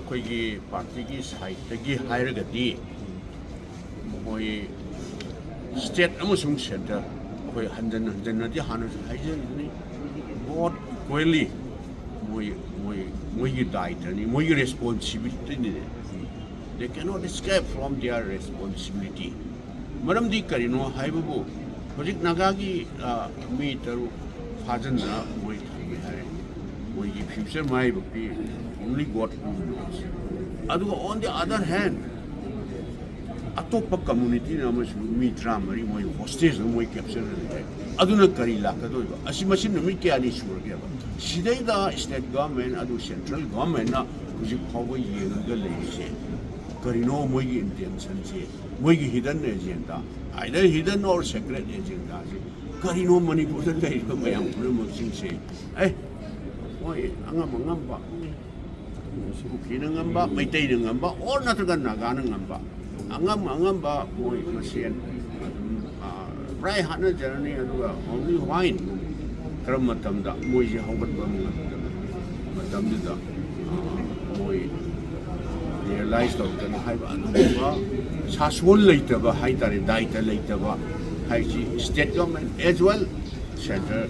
ꯑꯩꯈꯣꯏꯒꯤ ꯄꯥꯔꯇꯤꯒꯤ ꯁꯥꯏꯠꯇꯒꯤ ꯍꯥꯏꯔꯒꯗꯤ ꯃꯣꯏ ꯁ꯭ꯇꯦꯠ ꯑꯃꯁꯨꯡ ꯁꯦꯟꯇꯔ ꯑꯩꯈꯣꯏ ꯍꯟꯖꯟ ꯍꯟꯖꯟꯅꯗꯤ ꯍꯥꯟꯅꯁꯨ ꯍꯥꯏꯖꯔꯤꯕꯅꯤ ꯕꯣꯠ ꯏꯀ꯭ꯋꯦꯜꯂꯤ मोई दायित्वनी मोई responsibility they cannot escape from their responsibility मरमदी करिनो हाइबबु होजिक नागागी मी तरु फाजनना मोई थमे है मोई की फ्यूचर माई बपी ओनली गॉड नोस अदु ऑन द अदर हैंड अतोप कम्युनिटी ना मसु मी ट्रामरी मोई होस्टेज मोई कैप्चर है अदुना करी लाकदोइबा असि मसिन नुमित क्यानि सुरगेबा सिदैदा स्टेट गवर्नमेंट अदु सेंट्रल गवर्नमेंट ना हुजिक फावबा येंगा लेसे करिनो मोइगी इंटेंशन से मोइगी हिडन एजेंडा आइदर हिडन और सीक्रेट एजेंडा से करिनो मणिपुर दा लेइबा मयाम पुरमसिंग से ए मोइ अंगम कुकीना ngamba मैतै ngamba और नत्रगा नागाना ngamba angamba मोइ मसेन राय हाना जर्नी अदुगा ओनली वाइन करम मतमदा मोइ जे हौगतबा मतमदा मोइ रियलाइज तौदन हाइबा अदुगा सासोल लेतबा हाइतारे दाइता लेतबा हाइजी state government as well centre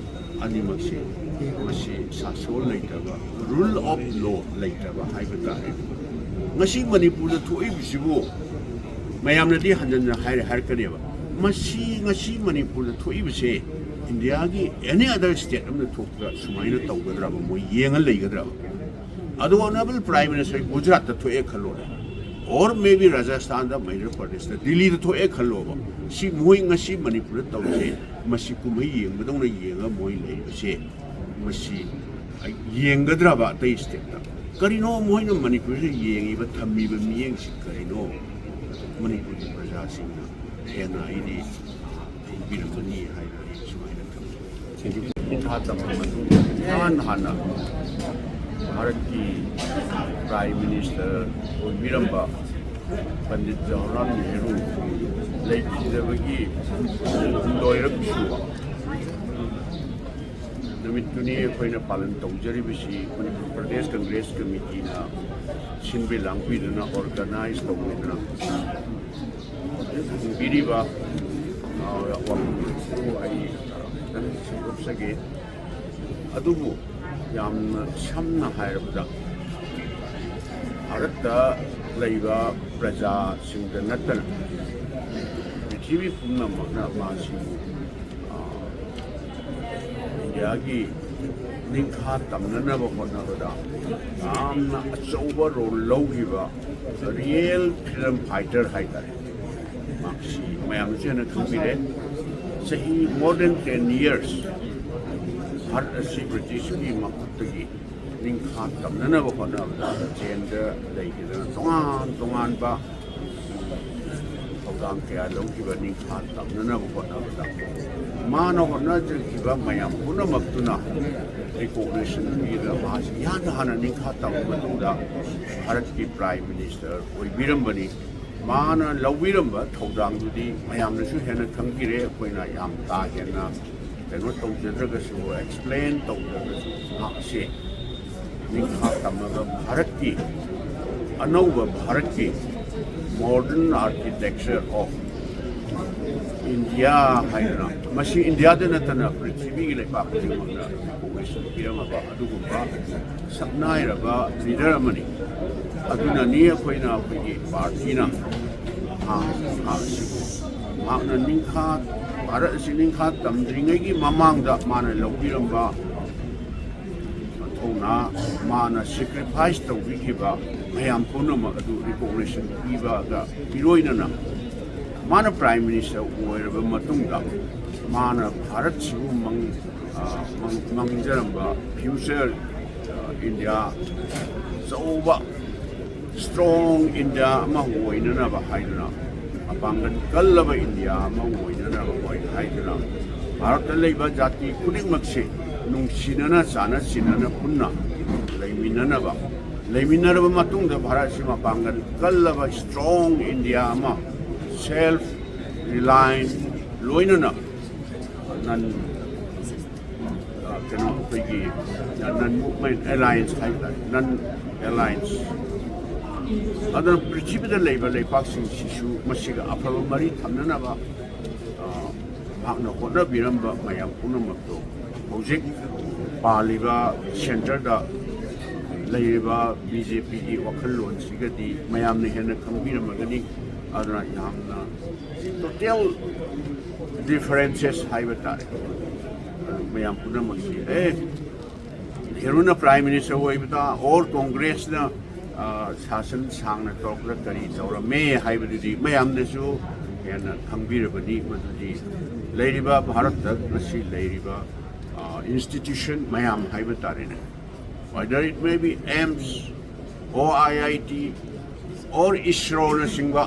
अनिमक्से मसी सासोल लेतबा रूल ऑफ लॉ लेतबा हाइबा तारे ngasi manipur da thoi bisibu mayamnadi hanjana har kareba ngasi manipur da thoi bise India की एनी अदर स्टेट में थोड़ा सुमाइना तौगद्रा मोई येंगा लेगद्रा अदो ऑनरेबल प्राइम मिनिस्टर गुजरात तो एक खलो और मे बी राजस्थान दा मध्य प्रदेश दा दिल्ली तो एक खलो सी मोई ngasi मणिपुर तौसे मसी कुमै येंगदौना येंगा मोई लेबसे मसी येंगद्रा बा तै स्टेट दा करिनो मोई न मणिपुर से येंगिबा थम्मीबा मियेंग सि करिनो मणिपुर की प्रजा सिंह हेना इदी बिरमनी हाय भारत की प्राइम मिनिस्टर ओइबिरंबा पंडित जवाहरलाल नेहरू लेखिदबगी लोयरक सुवा नमितुनी अखोइना पालन तौजरिबसी मणिपुर प्रदेश कांग्रेस कमिटी ना सिनबे लांगपिदना ऑर्गेनाइज तौबिदना बिरिबा सगे अदुबु यामना समना हायरबदा भारत दा लैबा प्रजा सिंग नतन पृथ्वी पुनमना मासी इंडिया की निखा तमननब होनबदा यामना अचौबा रोल लौगिबा रियल फ्रीडम फाइटर हाइतारे माक्सी मयामसेना खंबिरे सही more than 10 years भारत असी ब्रिटिश की मकुटगी निखा तमननब होनबदा जेंडर लेगिदना तोंगान बा थौदाम कया लौगिबा निखा तमननब होनबदा माना होनजगिबा मयाम पुनमक्तुना रिकॉग्निशन पीदा मास यान हाना निखा तमनबदा भारत की प्राइम मिनिस्टर ओइबिरंबनी माना लौबिरंबा थौदांगदुदी मयामनसु हेना खंगिरे अखोइना याम ता हेना कनो तौजद्रगसु एक्सप्लेन तौजद्रगसु आसे निखा तमनबा भारत की अनौबा भारत की मॉडर्न आर्किटेक्चर ऑफ इंडिया हाइना मसी इंडिया दे नतना पृथ्वी की लेपा जिमना कोइसन पिरमबा अदुगुबा सपनाइरबा लीडर अमनी अदुना नि अखोइना अखोइगी पार्टीना माना निखा भारत से निखा तमद्रिंगैगी ममांगदा माना लौबिरंबा थौना माना सैक्रिफाइस तौबिखिबा मयाम पुनमक अदु रिकॉग्निशन पीबागा पिरोइनना माना प्राइम मिनिस्टर ओइरबा मतुंगदा माना भारत सिबु मंगजरंबा फ्यूचर इंडिया चौबा strong India ma hoinana ba haiduna apangan kallaba India ma hoinana ba haiduna Bharat da leiba jati khudingmakse nungsinana chana sinana punna leiminana ba matungda Bharat sima pangan kallaba strong India ma self reliant loinana nan kano pagi nan movement alliance haiduna nan alliance ꯑꯗꯨꯅ ꯄ꯭ꯔꯤꯊꯤꯕꯤꯗ ꯂꯩꯕ ꯂꯩꯄꯥꯛꯁꯤꯡꯁꯤꯁꯨ ꯃꯁꯤꯒ ꯑꯐꯕ ꯃꯔꯤ ꯊꯝꯅꯅꯕ ꯃꯍꯥꯛꯅ ꯍꯣꯠꯅꯕꯤꯔꯝꯕ ꯃꯌꯥꯝ ꯄꯨꯝꯅꯃꯛꯇꯣ ꯍꯧꯖꯤꯛ ꯄꯥꯜꯂꯤꯕ ꯁꯦꯟꯇꯔꯗ ꯂꯩꯔꯤꯕ BJPꯒꯤ ꯋꯥꯈꯜꯂꯣꯟꯁꯤꯒꯗꯤ ꯃꯌꯥꯝꯅ ꯍꯦꯟꯅ ꯈꯪꯕꯤꯔꯝꯃꯒꯅꯤ aduna yamna total differences haiba tare mayam puna masi heruna prime minister hoibata or congress na shasan sangna tokla kari tawra me haiba di mayam ne su yana khangbirabani madudi leiriba bharat da nasi leiriba institution mayam haiba tare ne whether it may be AIMS or IIT or ISRO na singwa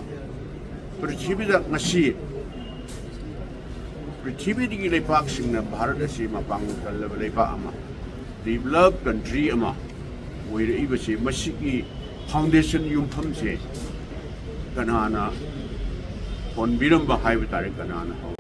पृथ्वीदा ngasi पृथ्वीदगी लेपाक सिंगना Bharat असि मपांग कल्लब लेपा अमा develop country अमा ओइरइबसे मसिगी foundation युमफम से कनाना होनबिरम बहाइब तारे कनाना